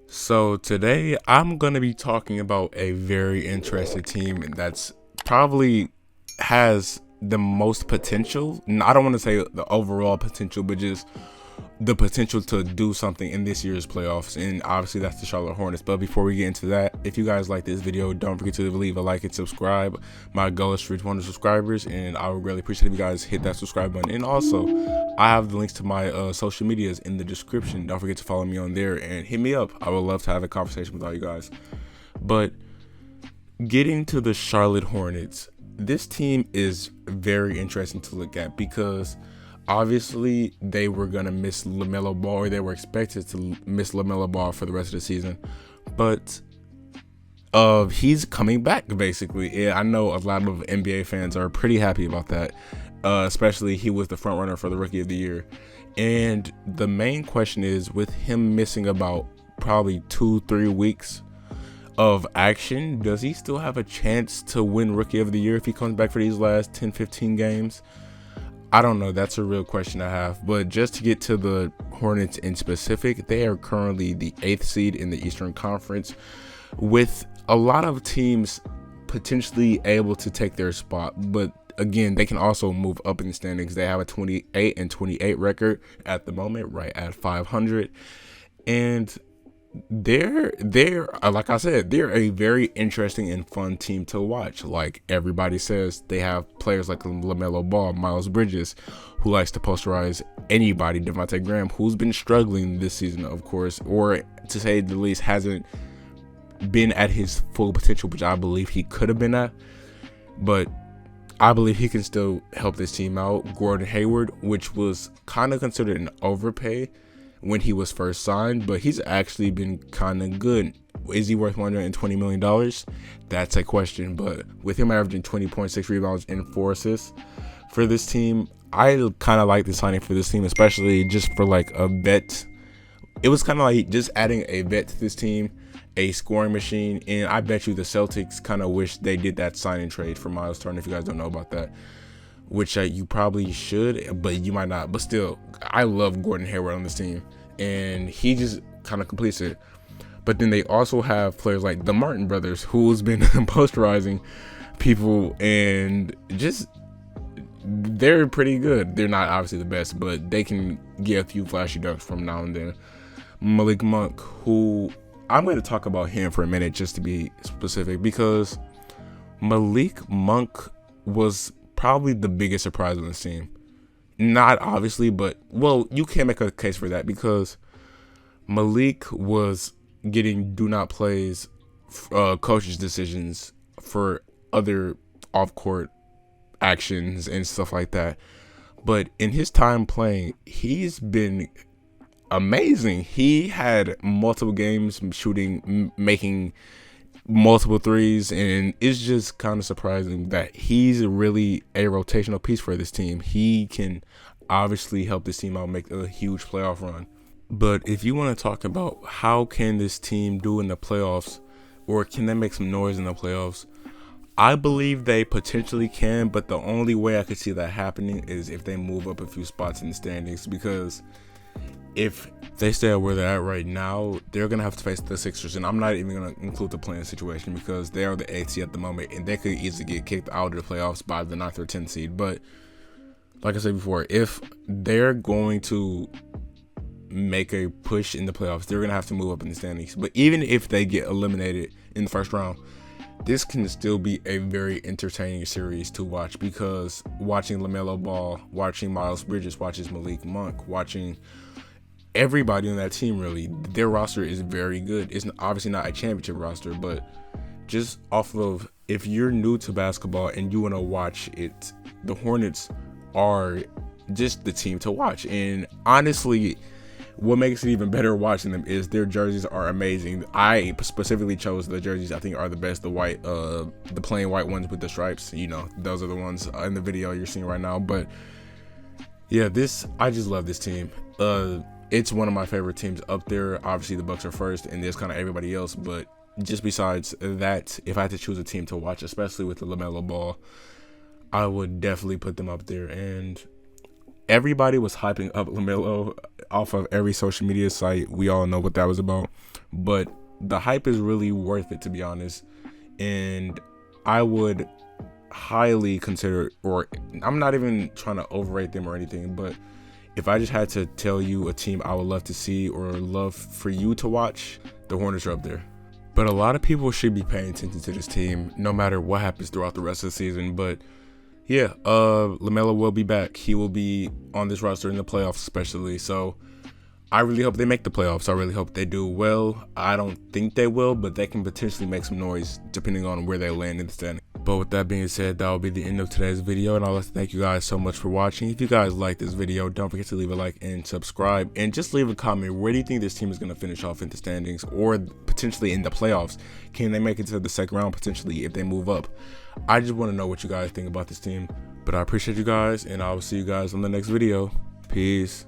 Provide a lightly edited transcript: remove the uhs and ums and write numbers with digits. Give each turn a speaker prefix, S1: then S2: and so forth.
S1: So today I'm gonna be talking about a very interesting team that's probably has the most potential. I don't want to say the overall potential, but just the potential to do something in this year's playoffs, and obviously that's the Charlotte Hornets. But before we get into that, if you guys like this video, don't forget to leave a like and subscribe. My goal is to reach 100 subscribers, and I would really appreciate if you guys hit that subscribe button. And also, I have the links to my social medias in the description. Don't forget to follow me on there and hit me up. I would love to have a conversation with all you guys. But getting to the Charlotte Hornets, this team is very interesting to look at because obviously they were going to miss LaMelo Ball, or they were expected to miss LaMelo Ball for the rest of the season. But he's coming back, basically. And I know a lot of NBA fans are pretty happy about that, especially he was the front runner for the Rookie of the Year. And the main question is, with him missing about probably 2-3 weeks of action, does he still have a chance to win Rookie of the Year if he comes back for these last 10-15 games? I don't know. That's a real question I have. But just to get to the Hornets in specific, they are currently the 8th seed in the Eastern Conference, with a lot of teams potentially able to take their spot. But again, they can also move up in the standings. They have a 28-28 record at the moment, right at 500. And they're like I said, they're a very interesting and fun team to watch. Like everybody says, they have players like LaMelo Ball, Miles Bridges, who likes to posterize anybody, Devontae Graham, who's been struggling this season, of course, or to say the least hasn't been at his full potential, which I believe he could have been at. But I believe he can still help this team out. Gordon Hayward, which was kind of considered an overpay when he was first signed, but he's actually been kind of good. Is he worth $120 million? That's a question. But with him averaging 20.6 rebounds and 4 assists for this team, I kind of like the signing for this team, especially just for like a vet. It was kind of like just adding a vet to this team, a scoring machine. And I bet you the Celtics kind of wish they did that signing trade for Miles Turner, if you guys don't know about that, which you probably should, but you might not. But still, I love Gordon Hayward on this team, and he just kind of completes it. But then they also have players like the Martin brothers, who's been posterizing people, and just they're pretty good. They're not obviously the best, but they can get a few flashy dunks from now and then. Malik Monk, who I'm going to talk about him for a minute just to be specific, because Malik Monk was probably the biggest surprise on the team. Not obviously, but well, you can make a case for that because Malik was getting do not plays, coaches' decisions for other off court actions and stuff like that. But in his time playing, he's been amazing. He had multiple games shooting, making multiple threes, and it's just kind of surprising that he's really a rotational piece for this team. He can obviously help this team out, make a huge playoff run. But if you want to talk about how can this team do in the playoffs, or can they make some noise in the playoffs, I believe they potentially can, but the only way I could see that happening is if they move up a few spots in the standings, because if they stay where they're at right now, they're going to have to face the Sixers. And I'm not even going to include the playing situation because they are the 8th seed at the moment, and they could easily get kicked out of the playoffs by the 9th or 10th seed. But like I said before, if they're going to make a push in the playoffs, they're going to have to move up in the standings. But even if they get eliminated in the first round, this can still be a very entertaining series to watch, because watching LaMelo Ball, watching Miles Bridges, watching Malik Monk, watching everybody on that team, really, their roster is very good. It's obviously not a championship roster, but just off of, if you're new to basketball and you want to watch it, the Hornets are just the team to watch. And honestly, what makes it even better watching them is their jerseys are amazing. I specifically chose the jerseys I think are the best, the white, the plain white ones with the stripes. You know, those are the ones in the video you're seeing right now. But yeah, I just love this team. It's one of my favorite teams up there. Obviously, the Bucks are first, and there's kind of everybody else. But just besides that, if I had to choose a team to watch, especially with the LaMelo Ball, I would definitely put them up there. And everybody was hyping up LaMelo off of every social media site. We all know what that was about, but the hype is really worth it, to be honest. And I would highly consider, or I'm not even trying to overrate them or anything, but if I just had to tell you a team I would love to see or love for you to watch, the Hornets are up there. But a lot of people should be paying attention to this team no matter what happens throughout the rest of the season. But yeah, LaMelo will be back. He will be on this roster in the playoffs especially. So I really hope they make the playoffs. I really hope they do well. I don't think they will, but they can potentially make some noise depending on where they land in the standing. But with that being said, that will be the end of today's video, and I'd like to thank you guys so much for watching. If you guys like this video, don't forget to leave a like and subscribe, and just leave a comment. Where do you think this team is going to finish off in the standings, or potentially in the playoffs? Can they make it to the second round potentially if they move up? I just want to know what you guys think about this team. But I appreciate you guys, and I will see you guys on the next video. Peace.